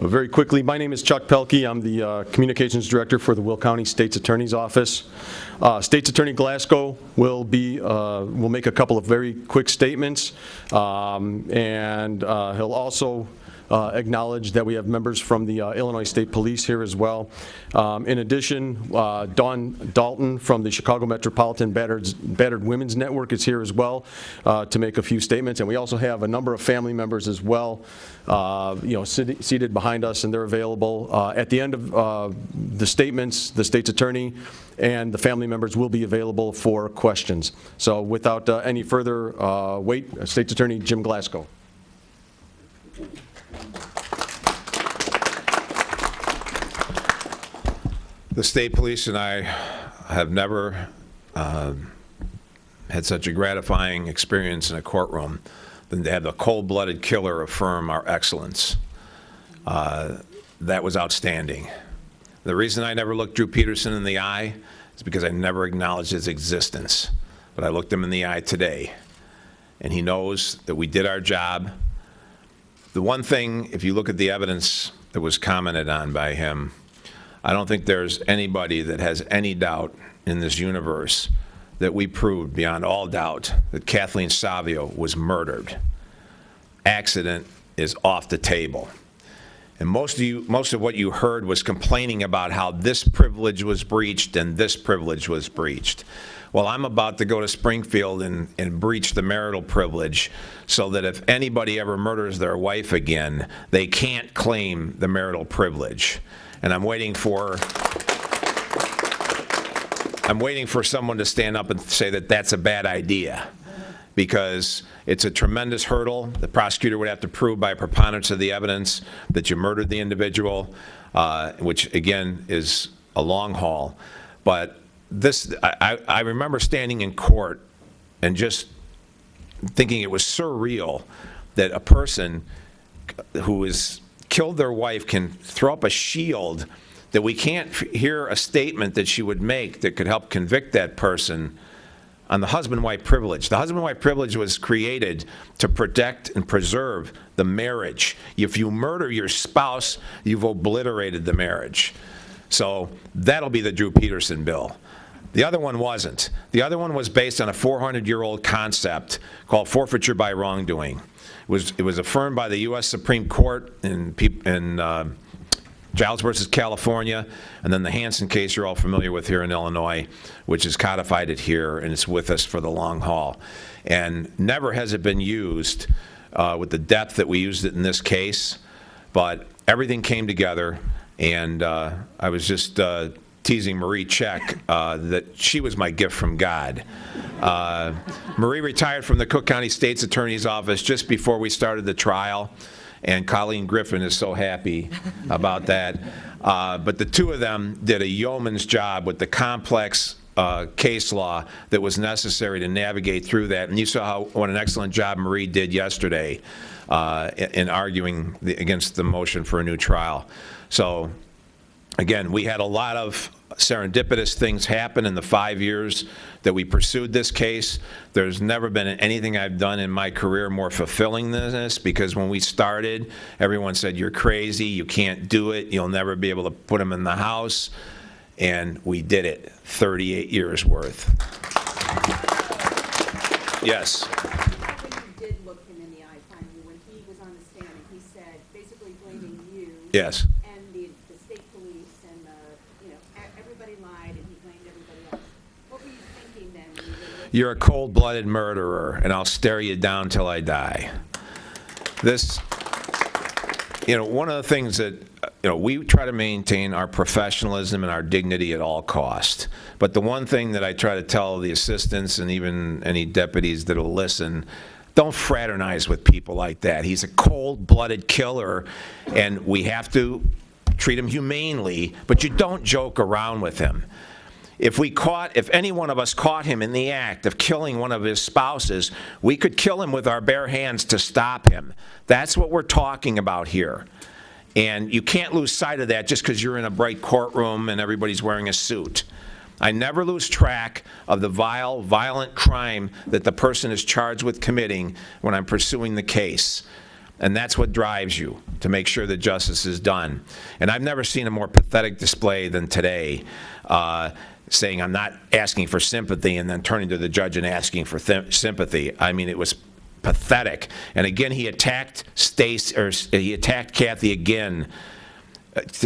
Very quickly, my name is Chuck Pelkey. I'm the Communications Director for the Will County State's Attorney's Office. State's Attorney Glasgow will make a couple of very quick statements, and he'll also acknowledge that we have members from the Illinois State Police here as well. In addition, Dawn Dalton from the Chicago Metropolitan Battered Women's Network is here as well to make a few statements, and we also have a number of family members as well, seated behind us, and they're available. At the end of the statements, the state's attorney and the family members will be available for questions. So without any further wait, State's Attorney Jim Glasgow. The state police and I have never had such a gratifying experience in a courtroom than to have the cold-blooded killer affirm our excellence. That was outstanding. The reason I never looked Drew Peterson in the eye is because I never acknowledged his existence. But I looked him in the eye today, and he knows that we did our job. The one thing, if you look at the evidence that was commented on by him, I don't think there's anybody that has any doubt in this universe that we proved beyond all doubt that Kathleen Savio was murdered. Accident is off the table. And most of what you heard was complaining about how this privilege was breached and this privilege was breached. Well, I'm about to go to Springfield and breach the marital privilege so that if anybody ever murders their wife again, they can't claim the marital privilege. And I'm waiting for someone to stand up and say that that's a bad idea, because it's a tremendous hurdle. The prosecutor would have to prove by a preponderance of the evidence that you murdered the individual, which again is a long haul. But this, I remember standing in court and just thinking it was surreal that a person who has killed their wife can throw up a shield, that we can't hear a statement that she would make that could help convict that person on the husband-wife privilege. The husband-wife privilege was created to protect and preserve the marriage. If you murder your spouse, you've obliterated the marriage. So that'll be the Drew Peterson bill. The other one wasn't. The other one was based on a 400-year-old concept called forfeiture by wrongdoing. It was affirmed by the U.S. Supreme Court in Giles versus California, and then the Hansen case you're all familiar with here in Illinois, which has codified it here, and it's with us for the long haul. And never has it been used with the depth that we used it in this case, but everything came together, and I was just teasing Marie Check that she was my gift from God. Marie retired from the Cook County State's Attorney's Office just before we started the trial, and Colleen Griffin is so happy about that. But the two of them did a yeoman's job with the complex case law that was necessary to navigate through that. And you saw what an excellent job Marie did yesterday in arguing against the motion for a new trial. So again, we had a lot of serendipitous things happen in the 5 years that we pursued this case. There's never been anything I've done in my career more fulfilling than this, because when we started, everyone said, "You're crazy, you can't do it, you'll never be able to put him in the house." And we did it, 38 years worth. Yes. You did look him in the eye finally when he was on the stand and he said, basically blaming you. Yes. And the state police and everybody lied and he blamed everybody else. What were you thinking then? When you were You're a cold-blooded murderer, and I'll stare you down till I die. This, one of the things that, we try to maintain our professionalism and our dignity at all cost. But the one thing that I try to tell the assistants and even any deputies that will listen, don't fraternize with people like that. He's a cold-blooded killer, and we have to treat him humanely, but you don't joke around with him. if any one of us caught him in the act of killing one of his spouses, we could kill him with our bare hands to stop him. That's what we're talking about here. And you can't lose sight of that just because you're in a bright courtroom and everybody's wearing a suit. I never lose track of the vile, violent crime that the person is charged with committing when I'm pursuing the case. And that's what drives you, to make sure that justice is done. And I've never seen a more pathetic display than today, saying I'm not asking for sympathy and then turning to the judge and asking for sympathy. I mean, it was pathetic. And again, he attacked he attacked Kathy again,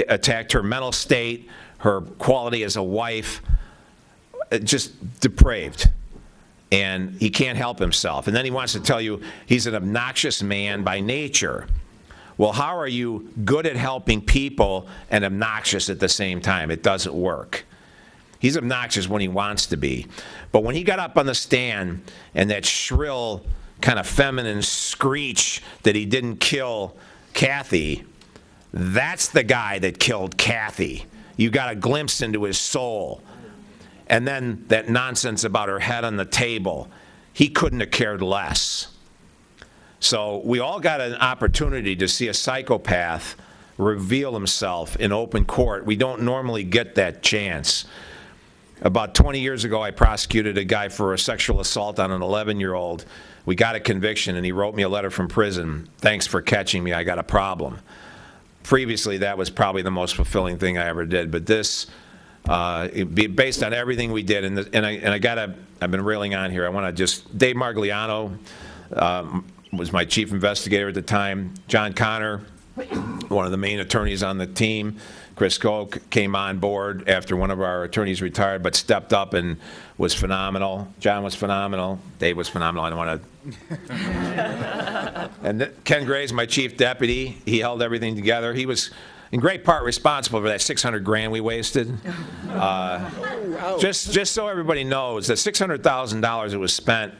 attacked her mental state, her quality as a wife, just depraved. And he can't help himself. And then he wants to tell you he's an obnoxious man by nature. Well, how are you good at helping people and obnoxious at the same time? It doesn't work. He's obnoxious when he wants to be. But when he got up on the stand and that shrill, kind of feminine screech that he didn't kill Kathy, that's the guy that killed Kathy. You got a glimpse into his soul. And then that nonsense about her head on the table, he couldn't have cared less. So we all got an opportunity to see a psychopath reveal himself in open court. We don't normally get that chance. About 20 years ago, I prosecuted a guy for a sexual assault on an 11-year-old. We got a conviction, and he wrote me a letter from prison. Thanks for catching me. I got a problem. Previously, that was probably the most fulfilling thing I ever did. But this, based on everything we did, I've been railing on here. I want to just, Dave Margliano was my chief investigator at the time. John Connor, one of the main attorneys on the team. Chris Koch came on board after one of our attorneys retired, but stepped up and was phenomenal. John was phenomenal. Dave was phenomenal. I don't want to. And Ken Gray's my chief deputy. He held everything together. He was in great part responsible for that $600,000 we wasted. Just so everybody knows, that $600,000 that was spent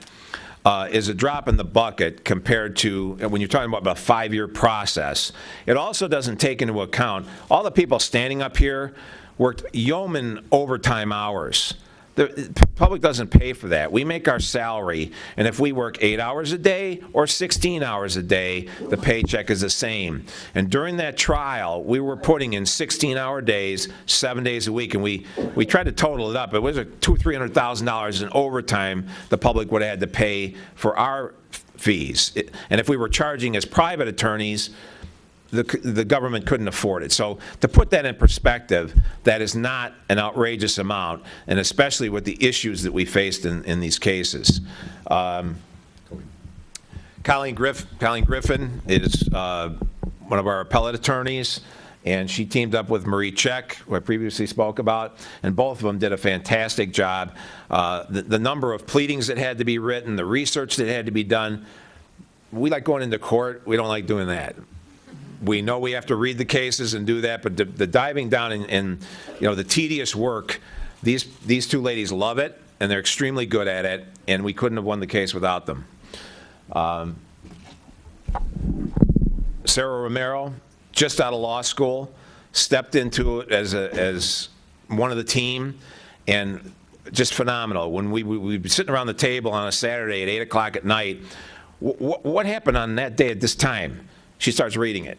is a drop in the bucket compared to when you're talking about a 5-year process. It also doesn't take into account all the people standing up here worked yeoman overtime hours. The public doesn't pay for that. We make our salary, and if we work 8 hours a day or 16 hours a day, the paycheck is the same. And during that trial, we were putting in 16-hour days, 7 days a week, and we tried to total it up. It was $200,000 or $300,000 in overtime the public would have had to pay for our fees. And if we were charging as private attorneys, the government couldn't afford it. So to put that in perspective, that is not an outrageous amount, and especially with the issues that we faced in these cases. Colleen Griffin is one of our appellate attorneys, and she teamed up with Marie Check, who I previously spoke about, and both of them did a fantastic job. The number of pleadings that had to be written, the research that had to be done, we like going into court. We don't like doing that. We know we have to read the cases and do that, but the diving down in the tedious work, these two ladies love it, and they're extremely good at it, and we couldn't have won the case without them. Sarah Romero, just out of law school, stepped into it as one of the team, and just phenomenal. When we'd be sitting around the table on a Saturday at 8 o'clock at night, what happened on that day at this time? She starts reading it.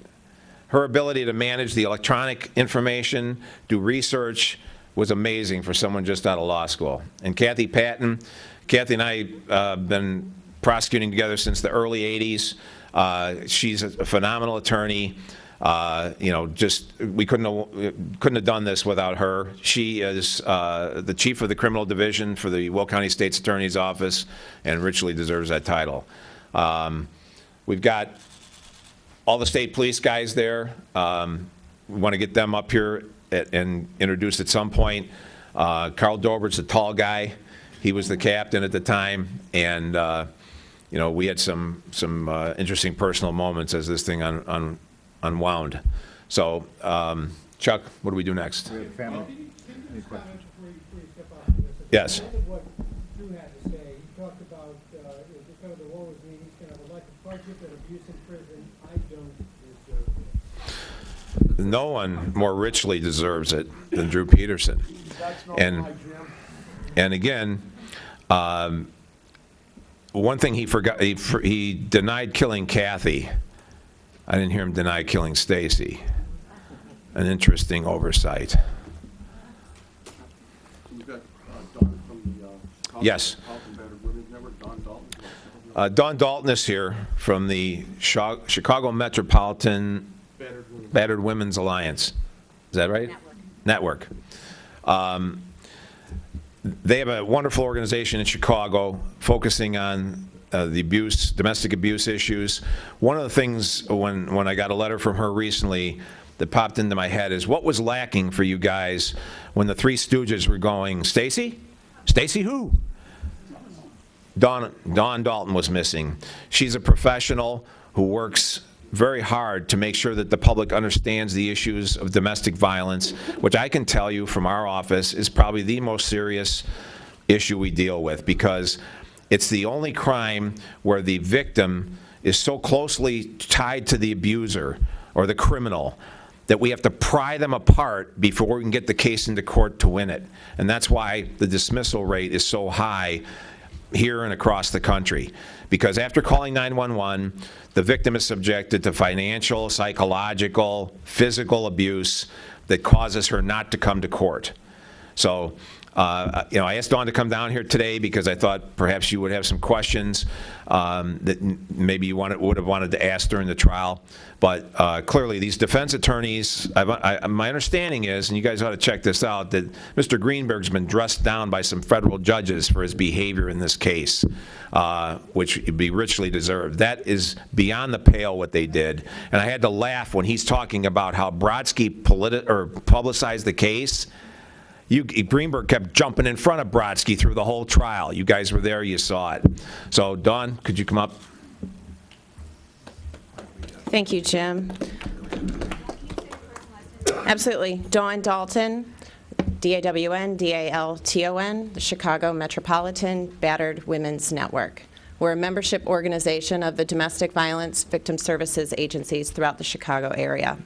Her ability to manage the electronic information, do research, was amazing for someone just out of law school. And Kathy Patton, Kathy and I have been prosecuting together since the early 80s. She's a phenomenal attorney. We couldn't have done this without her. She is the chief of the criminal division for the Will County State's Attorney's Office, and richly deserves that title. We've got all the state police guys there. We want to get them up here and introduced at some point. Carl Dobert's a tall guy. He was the captain at the time, and we had some interesting personal moments as this thing unwound. So, Chuck, what do we do next? Can you just comment before you step off of this? Yes. I think what Drew had to say, he talked about kind of the woe is me, he's going to have a lack of budget and abuse in prison. I don't deserve it. No one more richly deserves it than Drew Peterson. And again, one thing he forgot, he denied killing Kathy. I didn't hear him deny killing Stacy. An interesting oversight. We've got Dawn from the Yes. Battered Women's Network, Dawn Dalton. Dawn Dalton is here from the Chicago Metropolitan Battered Women's Alliance. Is that right? Network. They have a wonderful organization in Chicago focusing on the abuse, domestic abuse issues. One of the things when I got a letter from her recently that popped into my head is, what was lacking for you guys when the Three Stooges were going, Stacy? Stacy who? Dawn Dalton was missing. She's a professional who works very hard to make sure that the public understands the issues of domestic violence, which I can tell you from our office is probably the most serious issue we deal with, because it's the only crime where the victim is so closely tied to the abuser or the criminal that we have to pry them apart before we can get the case into court to win it. And that's why the dismissal rate is so high here and across the country. Because after calling 911, the victim is subjected to financial, psychological, physical abuse that causes her not to come to court. So, I asked Dawn to come down here today because I thought perhaps you would have some questions that maybe you would have wanted to ask during the trial. But clearly, these defense attorneys, my understanding is, and you guys ought to check this out, that Mr. Greenberg's been dressed down by some federal judges for his behavior in this case, which would be richly deserved. That is beyond the pale what they did. And I had to laugh when he's talking about how Brodsky publicized the case. Greenberg kept jumping in front of Brodsky through the whole trial. You guys were there, you saw it. So, Dawn, could you come up? Thank you, Jim. Absolutely. Dawn Dalton, D-A-W-N, D-A-L-T-O-N, the Chicago Metropolitan Battered Women's Network. We're a membership organization of the domestic violence victim services agencies throughout the Chicago area.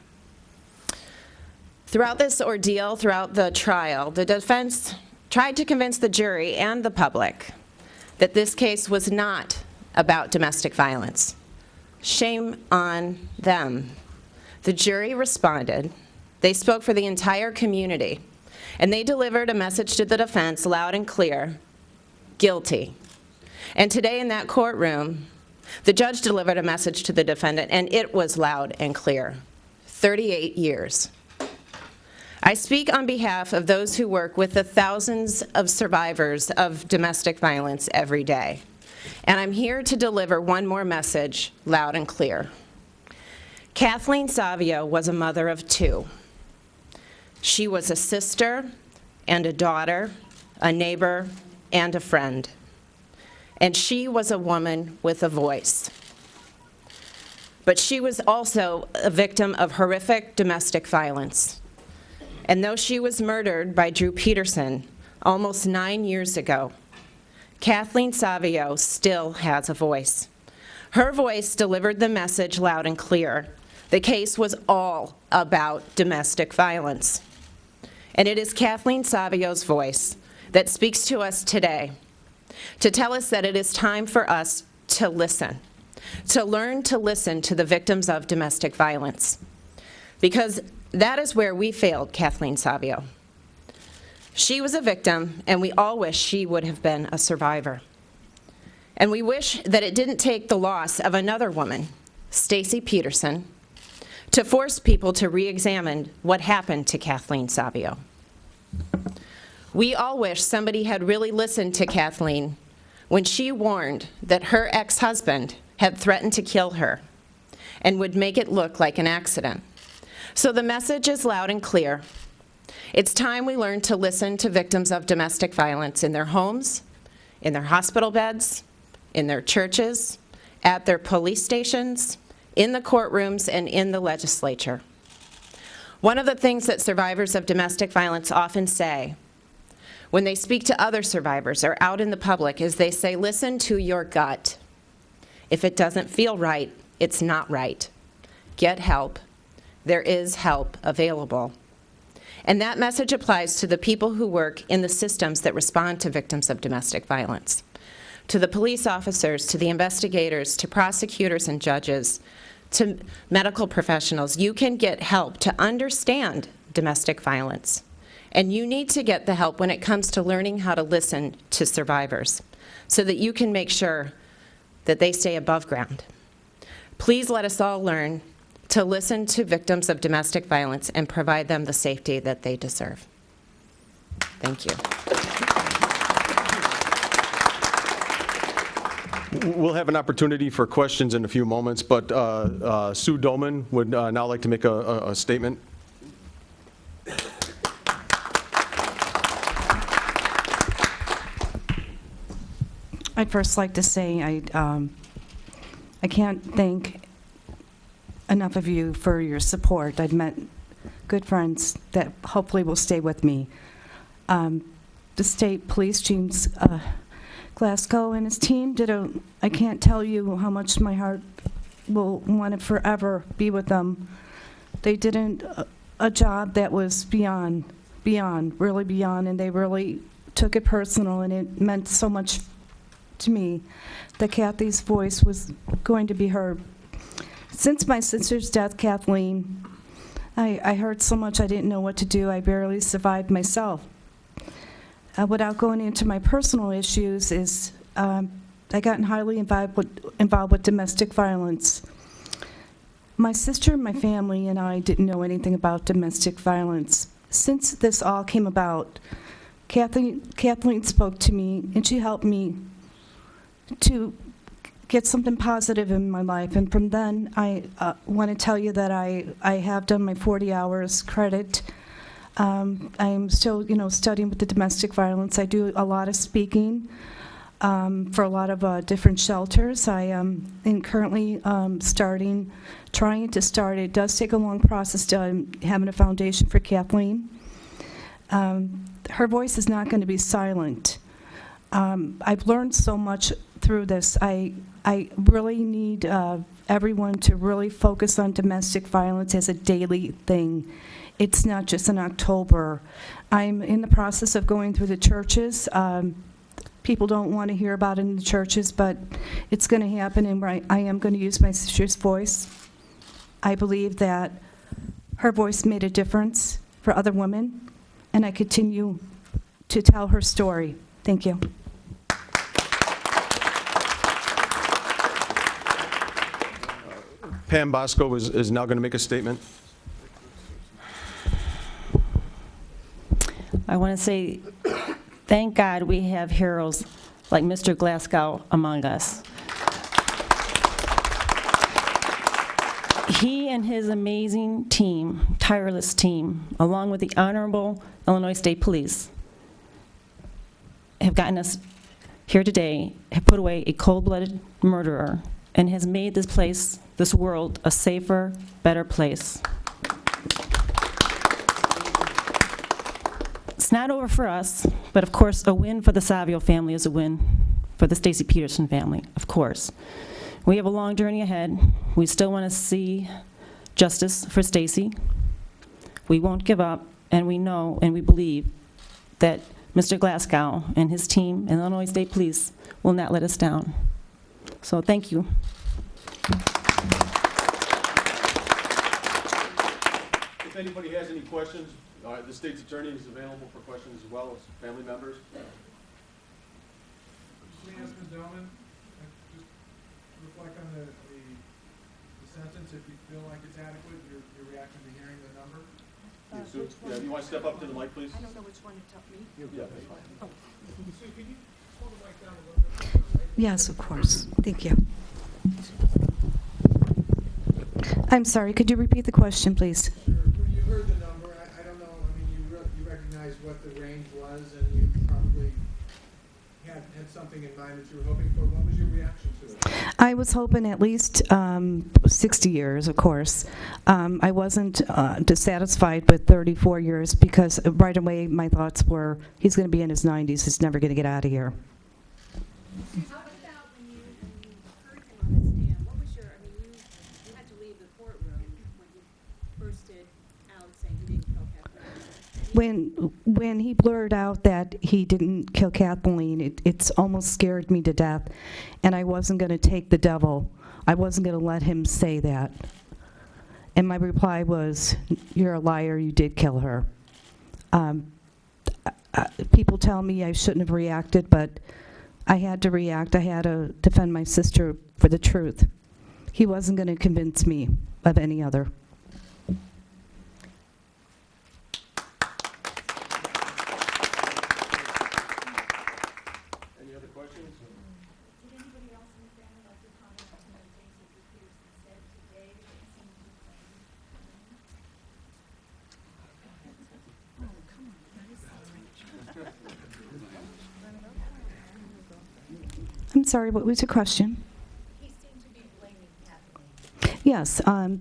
Throughout this ordeal, throughout the trial, the defense tried to convince the jury and the public that this case was not about domestic violence. Shame on them. The jury responded. They spoke for the entire community, and they delivered a message to the defense loud and clear: guilty. And today in that courtroom, the judge delivered a message to the defendant, and it was loud and clear: 38 years. I speak on behalf of those who work with the thousands of survivors of domestic violence every day. And I'm here to deliver one more message, loud and clear. Kathleen Savio was a mother of two. She was a sister and a daughter, a neighbor and a friend. And she was a woman with a voice. But she was also a victim of horrific domestic violence. And though she was murdered by Drew Peterson almost 9 years ago, Kathleen Savio still has a voice. Her voice delivered the message loud and clear. The case was all about domestic violence. And it is Kathleen Savio's voice that speaks to us today to tell us that it is time for us to listen, to learn to listen to the victims of domestic violence. Because that is where we failed Kathleen Savio. She was a victim, and we all wish she would have been a survivor. And we wish that it didn't take the loss of another woman, Stacy Peterson, to force people to re-examine what happened to Kathleen Savio. We all wish somebody had really listened to Kathleen when she warned that her ex-husband had threatened to kill her and would make it look like an accident. So the message is loud and clear. It's time we learn to listen to victims of domestic violence in their homes, in their hospital beds, in their churches, at their police stations, in the courtrooms, and in the legislature. One of the things that survivors of domestic violence often say when they speak to other survivors or out in the public is they say, listen to your gut. If it doesn't feel right, it's not right. Get help there is help available. And that message applies to the people who work in the systems that respond to victims of domestic violence, to the police officers, to the investigators, to prosecutors and judges, to medical professionals. You can get help to understand domestic violence. And you need to get the help when it comes to learning how to listen to survivors so that you can make sure that they stay above ground. Please let us all learn to listen to victims of domestic violence and provide them the safety that they deserve. Thank you. We'll have an opportunity for questions in a few moments, but Sue Doman would now like to make a statement. I'd first like to say I can't thank enough of you for your support. I've met good friends that hopefully will stay with me. The state police, James Glasgow and his team I can't tell you how much my heart will want to forever be with them. They did a job that was beyond, really beyond, and they really took it personal, and it meant so much to me that Kathy's voice was going to be heard. Since my sister's death, Kathleen, I heard so much I didn't know what to do. I barely survived myself. Without going into my personal issues, I got highly involved with domestic violence. My sister, my family, and I didn't know anything about domestic violence. Since this all came about, Kathleen spoke to me, and she helped me to get something positive in my life. And from then, I want to tell you that I have done my 40 hours credit. I'm still, studying with the domestic violence. I do a lot of speaking for a lot of different shelters. I am currently trying to start. It does take a long process to having a foundation for Kathleen. Her voice is not going to be silent. I've learned so much through this. I really need everyone to really focus on domestic violence as a daily thing. It's not just in October. I'm in the process of going through the churches. People don't want to hear about it in the churches, but it's going to happen, and I am going to use my sister's voice. I believe that her voice made a difference for other women, and I continue to tell her story. Thank you. Pam Bosco is now going to make a statement. I want to say, thank God we have heroes like Mr. Glasgow among us. He and his amazing team, tireless team, along with the Honorable Illinois State Police, have gotten us here today, have put away a cold-blooded murderer, and has made this place, this world, a safer, better place. It's not over for us, but of course, a win for the Savio family is a win for the Stacy Peterson family, of course. We have a long journey ahead. We still want to see justice for Stacy. We won't give up, and we know and we believe that Mr. Glasgow and his team and Illinois State Police will not let us down. So thank you. If anybody has any questions, the state's attorney is available for questions as well as family members. Just ask Ms. Delman, just reflect on the sentence, if you feel like it's adequate, your reaction to hearing the number. Sue, you want to step up to the mic, please? I don't know which one to tell me. Yeah, that's fine. Sue, can you hold the mic down a little bit? Yes, of course. Thank you. I'm sorry, could you repeat the question, please? Sure. When you heard the number, I don't know, I mean, you recognized what the range was, and you probably had something in mind that you were hoping for. What was your reaction to it? I was hoping at least 60 years, of course. I wasn't dissatisfied with 34 years because right away my thoughts were, he's going to be in his 90s, he's never going to get out of here. How about when you heard him on the stand, what was your, I mean, you had to leave the courtroom when he first when he blurted out that he didn't kill Kathleen, it's almost scared me to death, and I wasn't going to take the devil. I wasn't going to let him say that. And my reply was, "You're a liar. You did kill her." People tell me I shouldn't have reacted, but I had to react. I had to defend my sister for the truth. He wasn't going to convince me of any other. Any other questions? Did anybody else in the family like to comment on some of the things that Peterson said today that seemed to I'm sorry, what was your question? He seemed to be blaming Kathleen. Yes,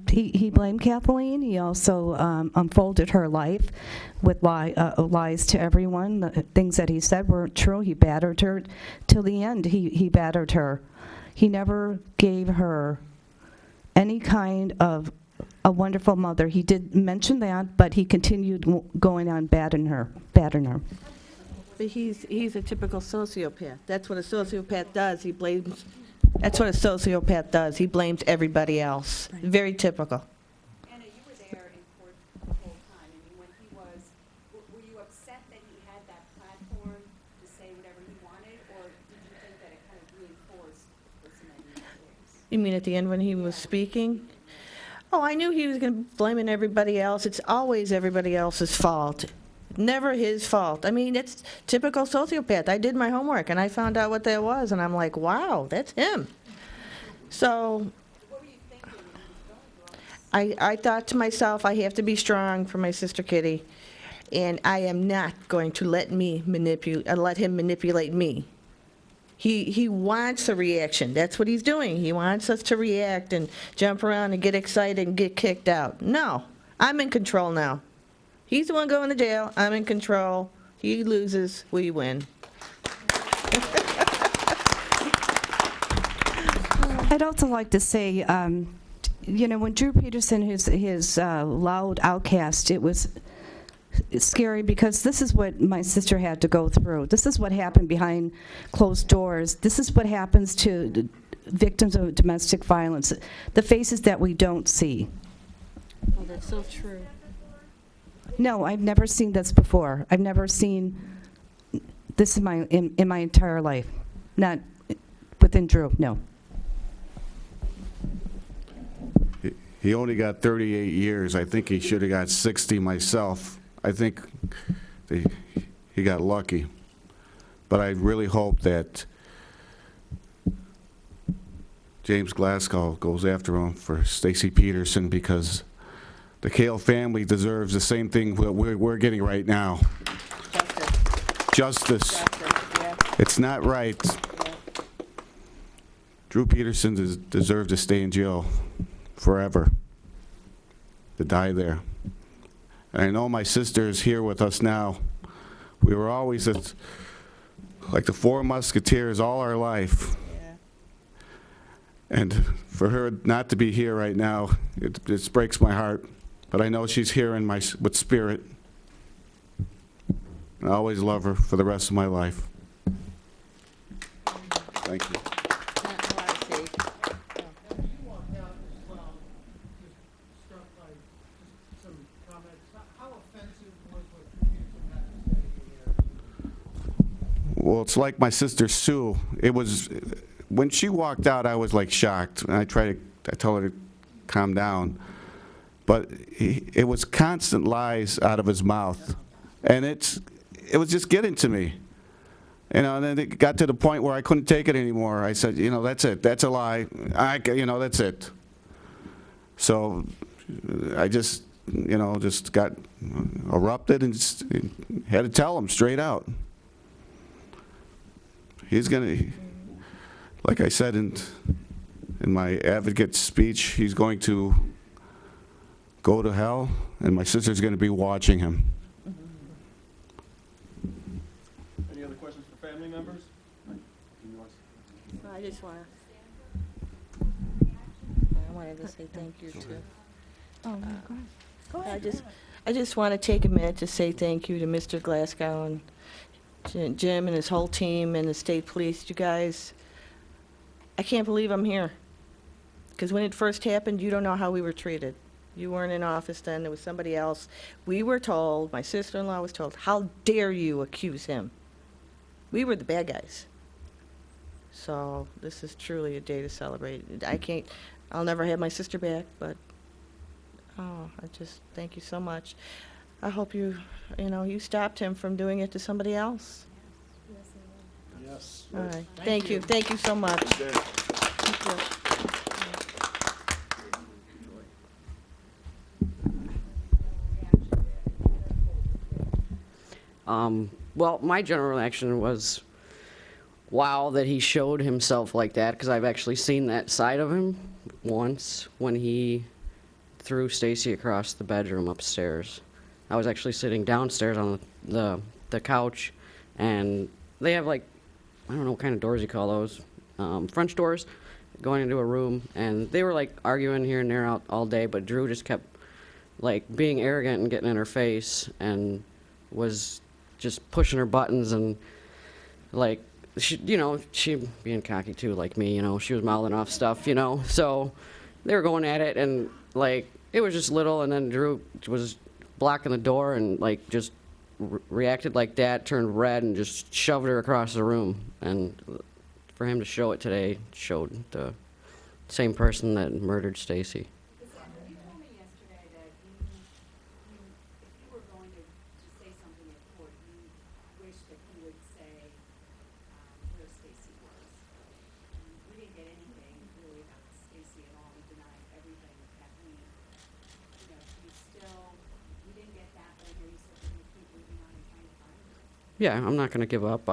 he blamed Kathleen. He also unfolded her life with lies to everyone. The things that he said weren't true. He battered her till the end. He battered her. He never gave her any kind of a wonderful mother. He did mention that, but he continued going on battering her. But he's a typical sociopath. That's what a sociopath does. He blames. That's what a sociopath does. He blames everybody else. Very typical. Anna, you were there in court the whole time. I mean, when he was, were you upset that he had that platform to say whatever he wanted, or did you think that it kind of reinforced what's in that case? You mean at the end when he was speaking? Oh, I knew he was going to be blaming everybody else. It's always everybody else's fault. Never his fault. I mean, it's typical sociopath. I did my homework, and I found out what that was, and I'm like, wow, that's him. So What were you thinking when he was going through all this? I thought to myself, I have to be strong for my sister Kitty, and I am not going to let him manipulate me. He wants a reaction. That's what he's doing. He wants us to react and jump around and get excited and get kicked out. No, I'm in control now. He's the one going to jail. I'm in control. He loses, we win. I'd also like to say, when Drew Peterson, his loud outcast, it was scary because this is what my sister had to go through. This is what happened behind closed doors. This is what happens to victims of domestic violence, the faces that we don't see. Oh, that's so true. No, I've never seen this before. I've never seen this in my entire life. Not within Drew, no. He only got 38 years. I think he should have got 60 myself. I think he got lucky. But I really hope that James Glasgow goes after him for Stacy Peterson, because the Kale family deserves the same thing we're getting right now. Justice. It's not right. Drew Peterson deserves to stay in jail forever, to die there. And I know my sister is here with us now. We were always like the Four Musketeers all our life. And for her not to be here right now, it just breaks my heart. But I know she's here with spirit. I always love her for the rest of my life. Thank you. You walked out as well, just struck by just some comments. How offensive was what Peterson had to say here? Well, it's like my sister Sue. It was, when she walked out, I was like shocked. And I tell her to calm down. But it was constant lies out of his mouth. And it was just getting to me. And then it got to the point where I couldn't take it anymore. I said, that's it. That's a lie. That's it. So I just got erupted and just had to tell him straight out. He's going to, like I said in my advocate speech, he's going to go to hell, and my sister's going to be watching him. Any other questions for family members? I just want to. I wanted to say thank you to Oh, my God. I just want to take a minute to say thank you to Mr. Glasgow and Jim and his whole team and the state police. You guys, I can't believe I'm here. Because when it first happened, you don't know how we were treated. You weren't in office then, there was somebody else. We were told, my sister-in-law was told, how dare you accuse him? We were the bad guys. So this is truly a day to celebrate. I'll never have my sister back, but, I just thank you so much. I hope you stopped him from doing it to somebody else. Yes. All right, thank you so much. Thank you. Well, my general reaction was, wow, that he showed himself like that, because I've actually seen that side of him once when he threw Stacy across the bedroom upstairs. I was actually sitting downstairs on the couch, and they have, like, I don't know what kind of doors you call those, French doors, going into a room, and they were, like, arguing here and there all day, but Drew just kept, like, being arrogant and getting in her face, and was just pushing her buttons, and, like, she being cocky too, like me, she was mouthing off stuff, so they were going at it, and, like, it was just little, and then Drew was blocking the door and, like, just reacted like that, turned red, and just shoved her across the room. And for him to show it today showed the same person that murdered Stacy. You told me yesterday that if you were going to say something at court, you wish that he would say where Stacy was. We didn't get anything really about Stacy at all. We denied everything with Kathleen. You didn't get that, but I know you said that you keep moving on and trying to find her. Yeah, I'm not going to give up.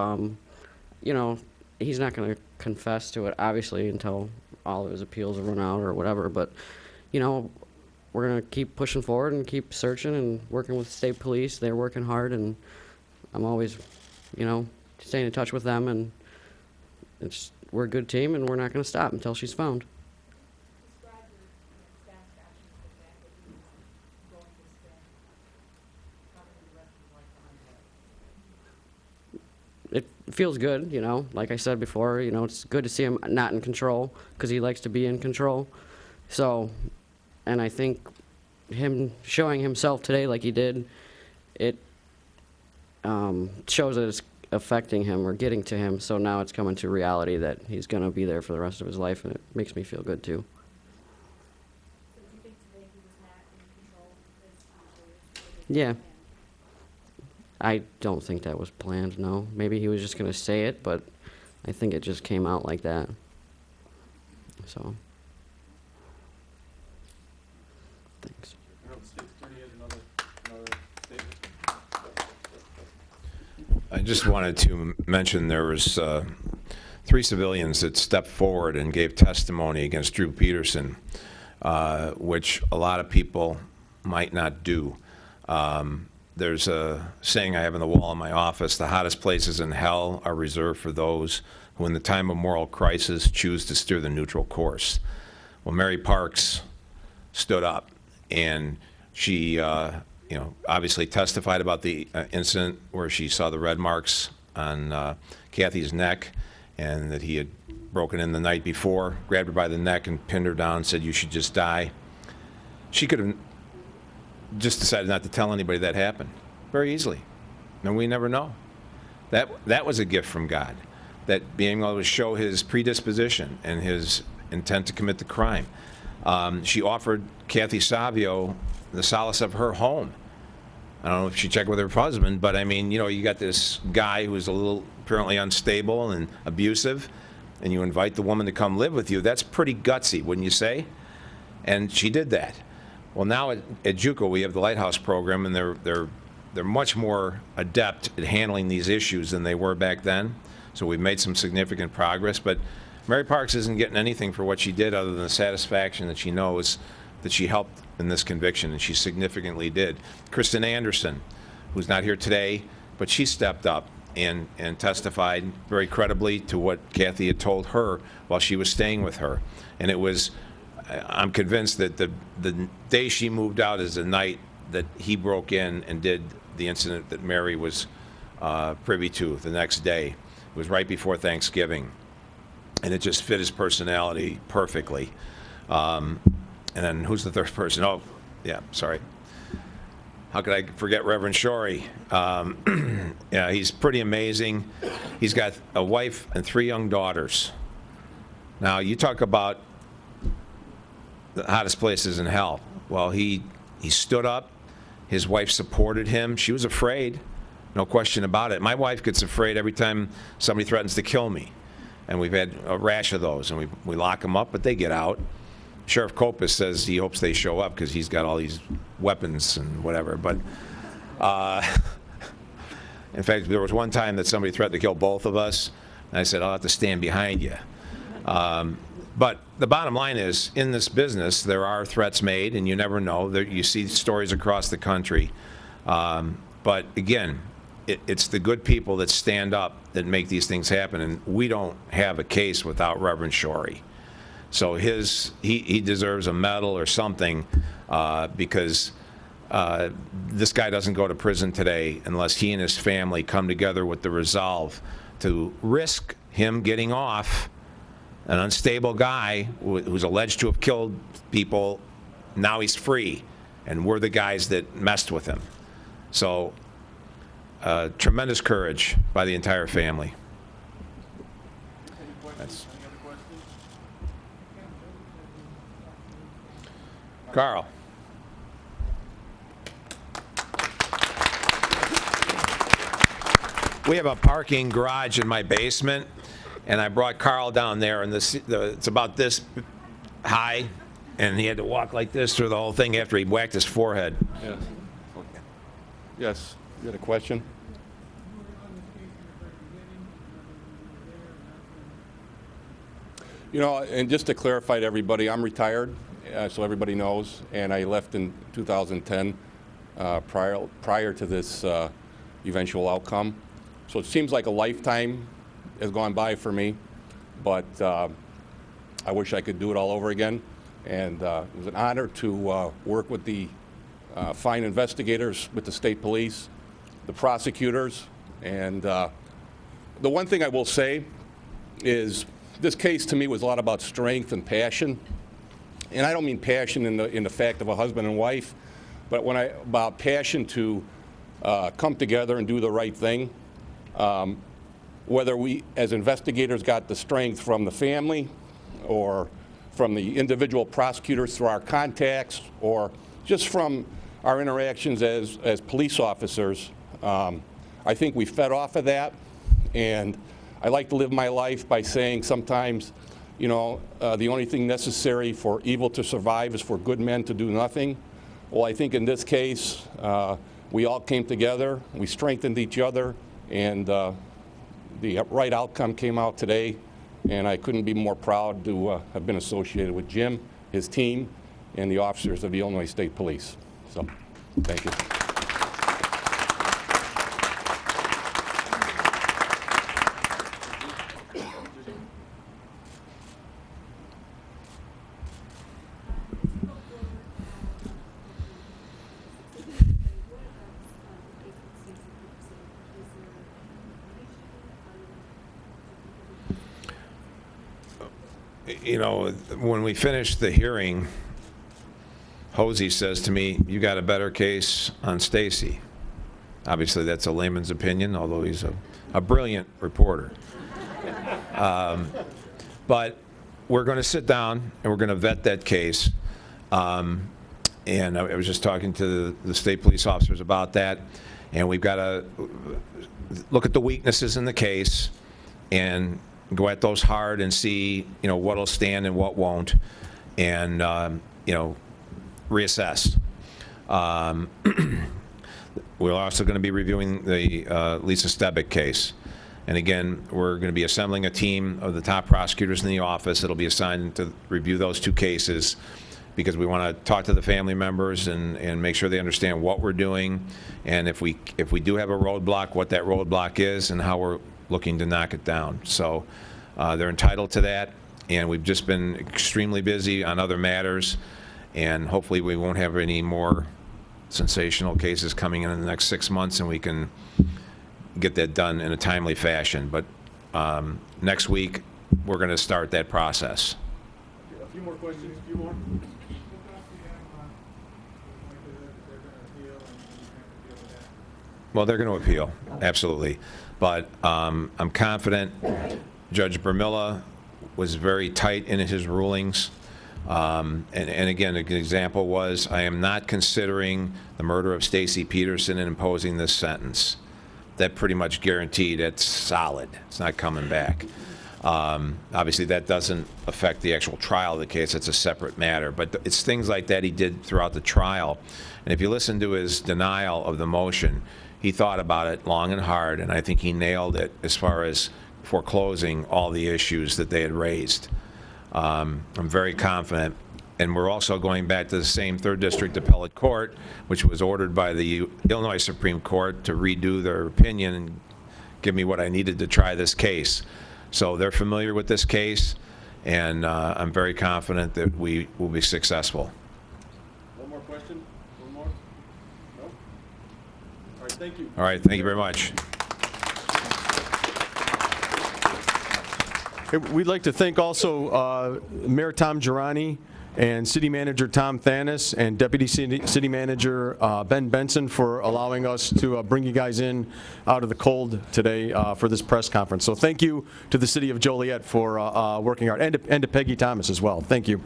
He's not going to confess to it, obviously, until all of his appeals run out or whatever. But, we're going to keep pushing forward and keep searching and working with state police. They're working hard, and I'm always, staying in touch with them. And we're a good team, and we're not going to stop until she's found. Describe your satisfaction with the fact that he was going to spend probably the rest of his life behind bars. It feels good, like I said before, it's good to see him not in control, because he likes to be in control. So, and I think him showing himself today like he did, it shows that it's affecting him or getting to him. So now it's coming to reality that he's going to be there for the rest of his life, and it makes me feel good too. So do you think today he was not in control of his Yeah. I don't think that was planned, no. Maybe he was just going to say it, but I think it just came out like that. So, thanks. The state's attorney has another statement. I just wanted to mention there was 3 civilians that stepped forward and gave testimony against Drew Peterson, which a lot of people might not do. There's a saying I have on the wall in my office: the hottest places in hell are reserved for those who in the time of moral crisis choose to steer the neutral course. Well, Mary Parks stood up, and she obviously testified about the incident where she saw the red marks on Kathy's neck, and that he had broken in the night before, grabbed her by the neck and pinned her down, said, "You should just die." She could have just decided not to tell anybody that happened very easily. And we never know. That was a gift from God, that being able to show his predisposition and his intent to commit the crime. She offered Kathy Savio the solace of her home. I don't know if she checked with her husband, but I mean, you got this guy who's a little apparently unstable and abusive, and you invite the woman to come live with you. That's pretty gutsy, wouldn't you say? And she did that. Well, now at JUCO we have the Lighthouse program, and they're much more adept at handling these issues than they were back then. So we've made some significant progress. But Mary Parks isn't getting anything for what she did other than the satisfaction that she knows that she helped in this conviction, and she significantly did. Kristen Anderson, who's not here today, but she stepped up and testified very credibly to what Kathy had told her while she was staying with her. And it was I'm convinced that the day she moved out is the night that he broke in and did the incident that Mary was privy to the next day. It was right before Thanksgiving, and it just fit his personality perfectly. And then who's the third person? Oh, yeah, sorry. How could I forget Reverend Shorey? Yeah, he's pretty amazing. He's got a wife and 3 young daughters. Now, you talk about the hottest places in hell. Well, he stood up. His wife supported him. She was afraid, no question about it. My wife gets afraid every time somebody threatens to kill me. And we've had a rash of those, and we lock them up, but they get out. Sheriff Kopis says he hopes they show up because he's got all these weapons and whatever. But in fact, there was one time that somebody threatened to kill both of us, and I said, I'll have to stand behind you. But the bottom line is, in this business, there are threats made, and you never know. You see stories across the country. But again, it's the good people that stand up that make these things happen, and we don't have a case without Reverend Shorey. So he deserves a medal or something because this guy doesn't go to prison today unless he and his family come together with the resolve to risk him getting off. An unstable guy who's alleged to have killed people, now he's free, and we're the guys that messed with him. So tremendous courage by the entire family. That's Carl. We have a parking garage in my basement, and I brought Carl down there, and it's about this high, and he had to walk like this through the whole thing after he whacked his forehead. Yes. Okay. Yes, you had a question? You know, and just to clarify to everybody, I'm retired, so everybody knows, and I left in 2010 prior to this eventual outcome. So it seems like a lifetime has gone by for me, but I wish I could do it all over again. And it was an honor to work with the fine investigators with the state police, the prosecutors, and the one thing I will say is this case to me was a lot about strength and passion. And I don't mean passion in the fact of a husband and wife, but about passion to come together and do the right thing. Whether we, as investigators, got the strength from the family or from the individual prosecutors through our contacts or just from our interactions as police officers, I think we fed off of that. And I like to live my life by saying sometimes, you know, the only thing necessary for evil to survive is for good men to do nothing. Well, I think in this case, we all came together, we strengthened each other, and the right outcome came out today, and I couldn't be more proud to have been associated with Jim, his team, and the officers of the Illinois State Police. So, thank you. You know, when we finished the hearing, Hosey says to me, you got a better case on Stacy. Obviously, that's a layman's opinion, although he's a brilliant reporter. But we're going to sit down and we're going to vet that case. And I was just talking to the state police officers about that. And we've got to look at the weaknesses in the case and go at those hard and see, you know, what'll stand and what won't, and you know, reassess. We're also going to be reviewing the Lisa Stebick case, and again, we're going to be assembling a team of the top prosecutors in the office that'll be assigned to review those 2 cases, because we want to talk to the family members and make sure they understand what we're doing, and if we do have a roadblock, what that roadblock is and how we're looking to knock it down. So they're entitled to that. and we've just been extremely busy on other matters, and hopefully we won't have any more sensational cases coming in the next 6 months, and we can get that done in a timely fashion. But next week, we're going to start that process. A few more questions, a few more. Well, they're going to appeal, absolutely. But I'm confident Judge Bermilla was very tight in his rulings. And again, an example was, I am not considering the murder of Stacy Peterson and imposing this sentence. That pretty much guaranteed it's solid. It's not coming back. Obviously, that doesn't affect the actual trial of the case. It's a separate matter. But it's things like that he did throughout the trial. And if you listen to his denial of the motion, he thought about it long and hard, and I think he nailed it as far as foreclosing all the issues that they had raised. I'm very confident. And we're also going back to the same 3rd District Appellate Court, which was ordered by the Illinois Supreme Court to redo their opinion and give me what I needed to try this case. So they're familiar with this case, and I'm very confident that we will be successful. One more question? One more? No? All right, thank you. All right, thank you very much. We'd like to thank also Mayor Tom Girani and City Manager Tom Thanis and Deputy City Manager Ben Benson for allowing us to bring you guys in out of the cold today for this press conference. So thank you to the City of Joliet for working hard, and to Peggy Thomas as well. Thank you.